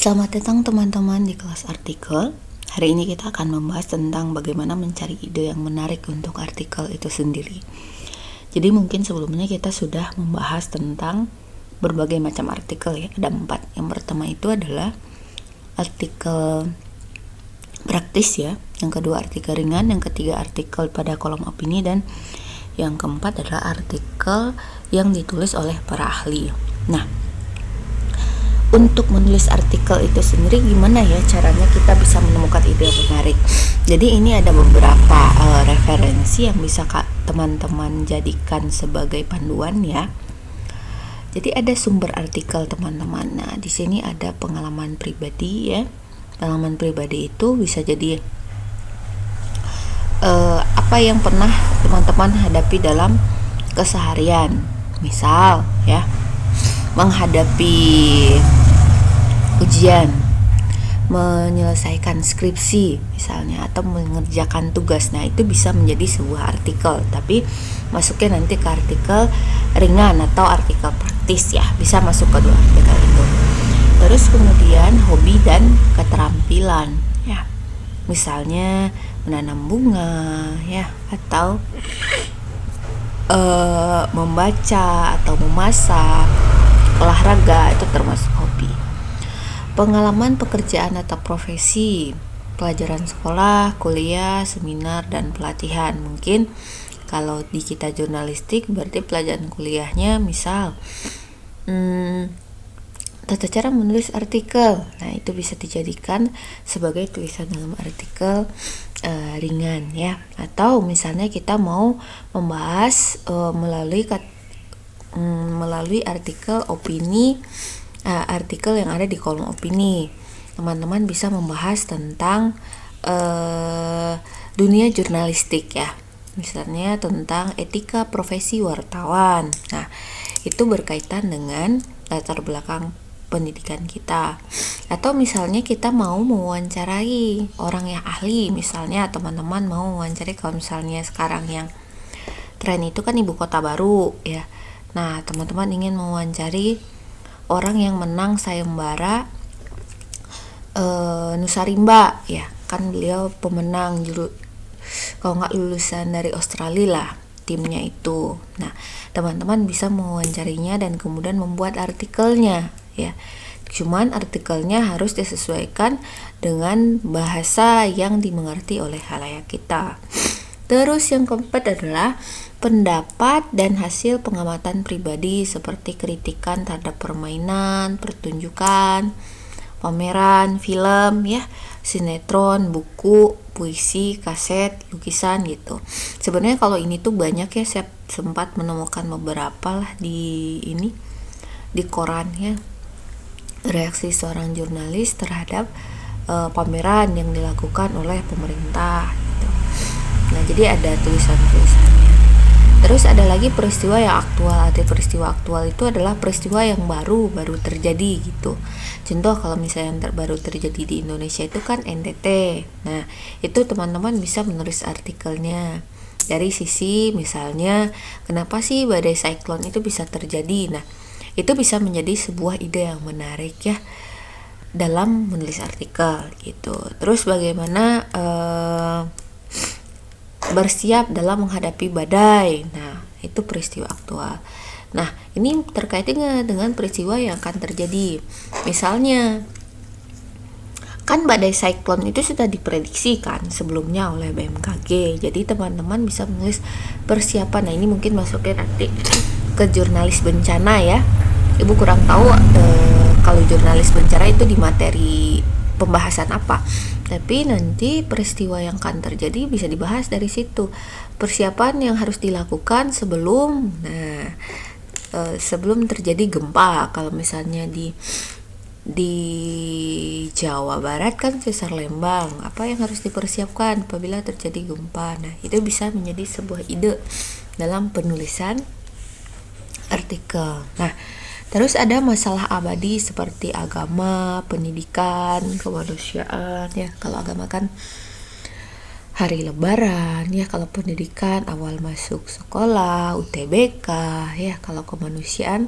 Selamat datang teman-teman di kelas artikel. Hari ini kita akan membahas tentang bagaimana mencari ide yang menarik untuk artikel itu sendiri. Jadi mungkin sebelumnya kita sudah membahas tentang berbagai macam artikel ya, ada 4. Yang pertama itu adalah artikel praktis ya, yang kedua artikel ringan, yang ketiga artikel pada kolom opini, dan yang keempat adalah artikel yang ditulis oleh para ahli. Nah, untuk menulis artikel itu sendiri gimana ya caranya kita bisa menemukan ide yang menarik. Jadi ini ada beberapa referensi yang bisa teman-teman jadikan sebagai panduan ya. Jadi ada sumber artikel teman-teman. Nah, di sini ada pengalaman pribadi ya. Pengalaman pribadi itu bisa jadi apa yang pernah teman-teman hadapi dalam keseharian. Misal ya, menghadapi ujian, menyelesaikan skripsi misalnya, atau mengerjakan tugas. Nah, itu bisa menjadi sebuah artikel, tapi masuknya nanti ke artikel ringan atau artikel praktis ya, bisa masuk ke dua artikel itu. Terus kemudian hobi dan keterampilan ya, misalnya menanam bunga ya, atau membaca atau memasak, olahraga, itu termasuk hobi. Pengalaman pekerjaan atau profesi, pelajaran sekolah, kuliah, seminar, dan pelatihan. Mungkin kalau di kita jurnalistik berarti pelajaran kuliahnya misal tata cara menulis artikel. Nah, itu bisa dijadikan sebagai tulisan dalam artikel ringan ya. Atau misalnya kita mau membahas melalui artikel opini, artikel yang ada di kolom opini. Teman-teman bisa membahas tentang dunia jurnalistik ya. Misalnya tentang etika profesi wartawan. Nah, itu berkaitan dengan latar belakang pendidikan kita. Atau misalnya kita mau mewawancarai orang yang ahli, misalnya teman-teman mau mewawancarai, kalau misalnya sekarang yang tren itu kan ibu kota baru ya. Nah, teman-teman ingin mewawancari orang yang menang sayembara Nusa Rimba ya, kan beliau pemenang kalau nggak lulusan dari Australia lah timnya itu. Nah, teman-teman bisa mewawancarinya dan kemudian membuat artikelnya ya. Cuman artikelnya harus disesuaikan dengan bahasa yang dimengerti oleh khalayak kita. Terus yang keempat adalah pendapat dan hasil pengamatan pribadi seperti kritikan terhadap permainan, pertunjukan, pameran, film ya, sinetron, buku, puisi, kaset, lukisan gitu. Sebenarnya kalau ini tuh banyak ya, saya sempat menemukan beberapa lah di koran ya, reaksi seorang jurnalis terhadap pameran yang dilakukan oleh pemerintah gitu. Nah, jadi ada tulisan-tulisannya. Terus ada lagi peristiwa yang aktual. Arti peristiwa aktual itu adalah peristiwa yang baru terjadi gitu. Contoh kalau misalnya yang baru terjadi di Indonesia itu kan NTT. Nah, itu teman-teman bisa menulis artikelnya dari sisi misalnya kenapa sih badai siklon itu bisa terjadi. Nah, itu bisa menjadi sebuah ide yang menarik ya dalam menulis artikel gitu. Terus bagaimana bersiap dalam menghadapi badai. Nah, itu peristiwa aktual. Nah, ini terkait dengan peristiwa yang akan terjadi. Misalnya, kan badai siklon itu sudah diprediksikan sebelumnya oleh BMKG. Jadi teman-teman bisa menulis persiapan. Nah, ini mungkin masuknya nanti ke jurnalis bencana ya. Ibu kurang tahu kalau jurnalis bencana itu di materi pembahasan apa, tapi nanti peristiwa yang akan terjadi bisa dibahas dari situ. Persiapan yang harus dilakukan sebelum terjadi gempa. Kalau misalnya di Jawa Barat kan Sesar Lembang, apa yang harus dipersiapkan apabila terjadi gempa. Nah, itu bisa menjadi sebuah ide dalam penulisan artikel. Nah, terus ada masalah abadi seperti agama, pendidikan, kemanusiaan ya. Kalau agama kan hari lebaran ya, kalau pendidikan awal masuk sekolah, UTBK ya. Kalau kemanusiaan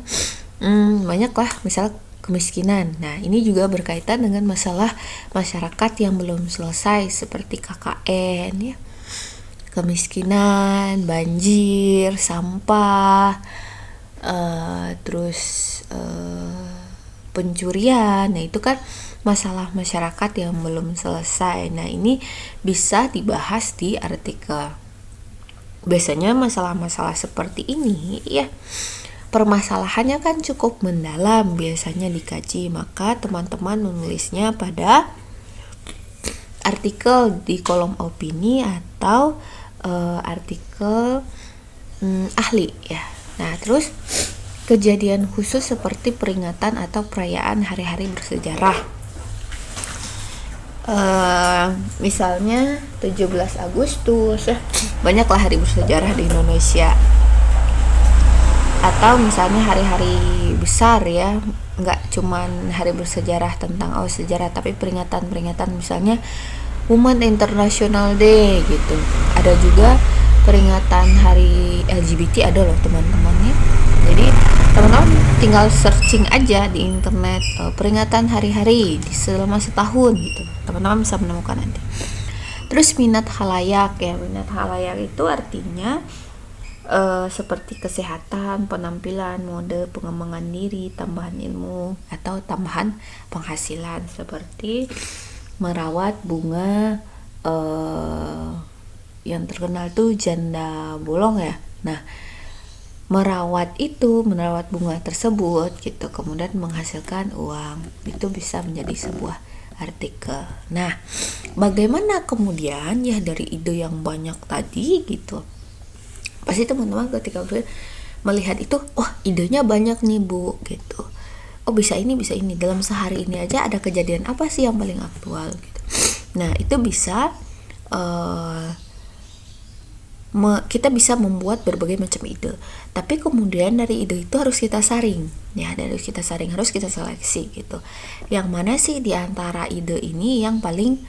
banyak lah, misal kemiskinan. Nah, ini juga berkaitan dengan masalah masyarakat yang belum selesai seperti KKN ya. Kemiskinan, banjir, sampah, terus pencurian. Nah, itu kan masalah masyarakat yang belum selesai. Nah, ini bisa dibahas di artikel. Biasanya masalah-masalah seperti ini ya, permasalahannya kan cukup mendalam, biasanya dikaji, maka teman-teman menulisnya pada artikel di kolom opini atau artikel ahli ya. Nah, terus kejadian khusus seperti peringatan atau perayaan hari-hari bersejarah. Misalnya 17 Agustus ya, banyaklah hari bersejarah di Indonesia. Atau misalnya hari-hari besar ya, nggak cuman hari bersejarah tentang sejarah, tapi peringatan-peringatan misalnya Women International Day gitu. Ada juga peringatan hari LGBT, ada loh teman-teman ya. Jadi teman-teman tinggal searching aja di internet peringatan hari-hari selama setahun gitu, teman-teman bisa menemukan nanti. Terus minat khalayak ya, minat khalayak itu artinya seperti kesehatan, penampilan, mode, pengembangan diri, tambahan ilmu, atau tambahan penghasilan seperti merawat bunga yang terkenal tuh janda bolong ya. Nah, merawat bunga tersebut gitu, kemudian menghasilkan uang, itu bisa menjadi sebuah artikel. Nah, bagaimana kemudian ya dari ide yang banyak tadi gitu, pasti teman-teman ketika melihat itu, idenya banyak nih Bu gitu. Bisa ini dalam sehari ini aja ada kejadian apa sih yang paling aktual gitu. Nah, itu bisa kita bisa membuat berbagai macam ide. Tapi kemudian dari ide itu harus kita saring. Ya, harus kita seleksi gitu. Yang mana sih di antara ide ini yang paling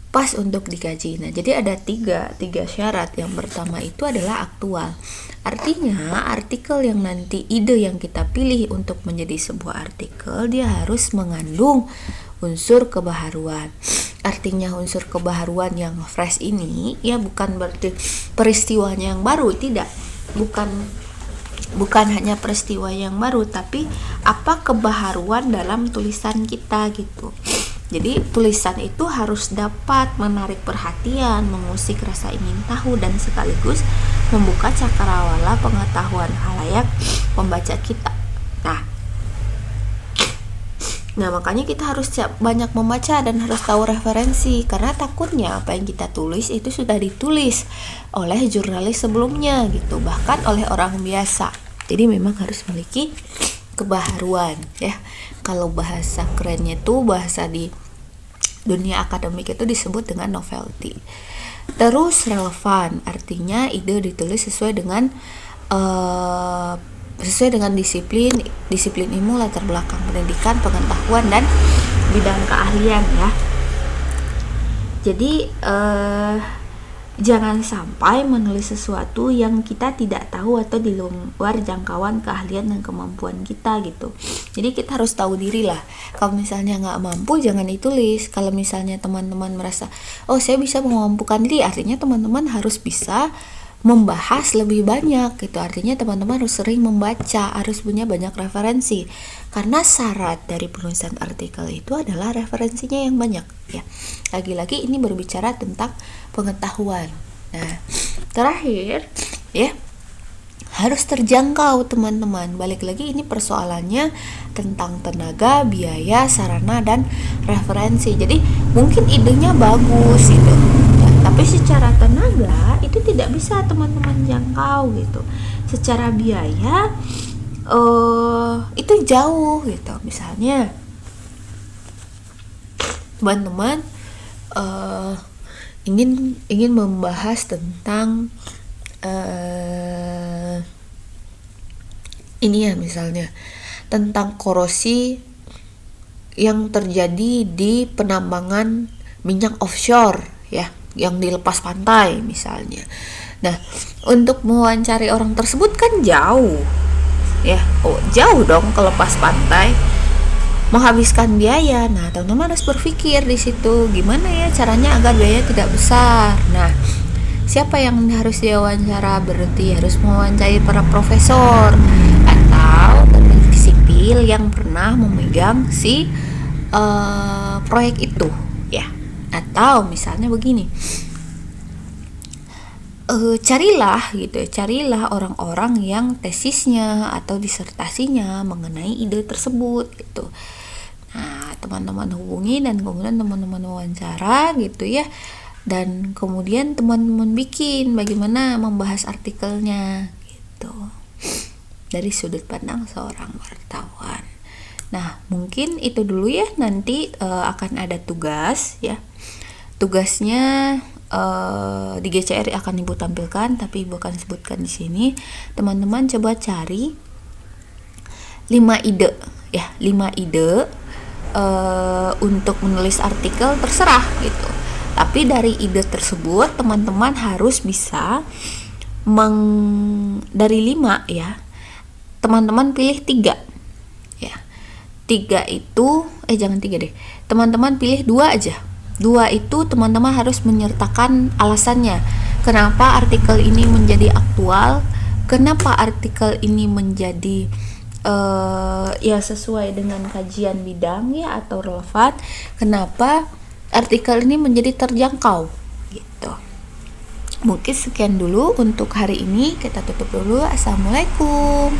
pas untuk dikaji. Nah, jadi ada tiga syarat. Yang pertama itu adalah aktual. Artinya artikel yang nanti ide yang kita pilih untuk menjadi sebuah artikel, dia harus mengandung unsur kebaharuan. Artinya unsur kebaharuan yang fresh ini ya bukan berarti peristiwanya yang baru, tidak. Bukan hanya peristiwa yang baru, tapi apa kebaharuan dalam tulisan kita gitu. Jadi tulisan itu harus dapat menarik perhatian, mengusik rasa ingin tahu, dan sekaligus membuka cakrawala pengetahuan khalayak pembaca kita. Nah, makanya kita harus banyak membaca dan harus tahu referensi, karena takutnya apa yang kita tulis itu sudah ditulis oleh jurnalis sebelumnya gitu, bahkan oleh orang biasa. Jadi memang harus memiliki kebaharuan ya. Kalau bahasa kerennya itu, bahasa di dunia akademik itu disebut dengan novelty. Terus relevan, artinya ide ditulis sesuai dengan disiplin ilmu, latar belakang pendidikan, pengetahuan, dan bidang keahlian ya. Jadi jangan sampai menulis sesuatu yang kita tidak tahu atau di luar jangkauan keahlian dan kemampuan kita gitu. Jadi kita harus tahu diri lah. Kalau misalnya nggak mampu, jangan ditulis. Kalau misalnya teman-teman merasa saya bisa memampukan diri, artinya teman-teman harus bisa membahas lebih banyak gitu. Artinya teman-teman harus sering membaca, harus punya banyak referensi, karena syarat dari penulisan artikel itu adalah referensinya yang banyak ya. Lagi-lagi ini berbicara tentang pengetahuan. Nah, terakhir ya, harus terjangkau teman-teman. Balik lagi, ini persoalannya tentang tenaga, biaya, sarana, dan referensi. Jadi mungkin idenya bagus gitu, tapi secara tenaga itu tidak bisa teman-teman jangkau gitu. Secara biaya itu jauh gitu. Misalnya teman-teman ingin membahas tentang ini ya, misalnya tentang korosi yang terjadi di penambangan minyak offshore ya, yang dilepas pantai misalnya. Nah, untuk mewawancari orang tersebut kan jauh ya, jauh dong ke lepas pantai. menghabiskan biaya. Nah, teman-teman harus berpikir di situ gimana ya caranya agar biaya tidak besar. Nah, siapa yang harus diwawancara? Berarti harus mewawancarai para profesor atau teknik sipil yang pernah memegang si proyek itu, ya. Atau misalnya begini, carilah orang-orang yang tesisnya atau disertasinya mengenai ide tersebut gitu. Nah, teman-teman hubungi dan kemudian teman-teman wawancara gitu ya. Dan kemudian teman-teman bikin bagaimana membahas artikelnya gitu. Dari sudut pandang seorang wartawan. Nah, mungkin itu dulu ya. Nanti akan ada tugas ya. Tugasnya di GCR akan Ibu tampilkan, tapi Ibu akan sebutkan di sini. Teman-teman coba cari 5 ide ya, 5 ide untuk menulis artikel, terserah gitu. Tapi dari ide tersebut teman-teman harus bisa dari 5 ya, teman-teman pilih 3 ya. 3 itu jangan 3 deh. Teman-teman pilih 2 aja. 2 itu teman-teman harus menyertakan alasannya. Kenapa artikel ini menjadi aktual? Kenapa artikel ini menjadi ya sesuai dengan kajian bidang ya atau relevan? Kenapa artikel ini menjadi terjangkau gitu. Mungkin sekian dulu untuk hari ini, kita tutup dulu. Assalamualaikum.